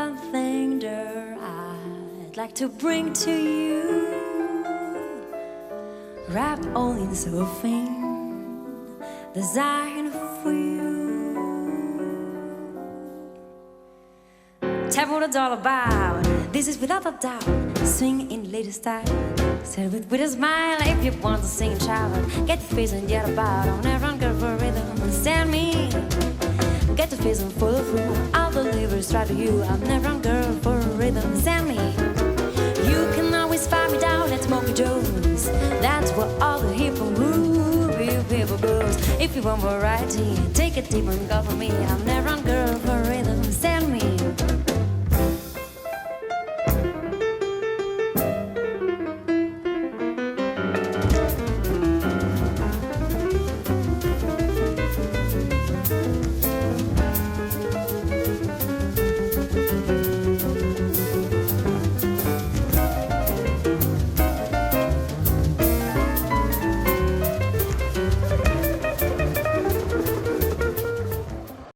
one thing that I'd like to bring to you, wrapped all in cellophane, designed for you. Tell me what it's all about. This is without a doubt. Swing in latest style. Say it with a smile if you want to sing, child. Get the face and get about. On everyone go for rhythm and stand me. Get the face and full of room. I'll deliver straight to you. I'm never on girl for a rhythm. Send me. You can always find me down at Smoky Joe's. That's where all the hip and groovy people goes. If you want variety, take a deep and go for me. I'm never on girl for a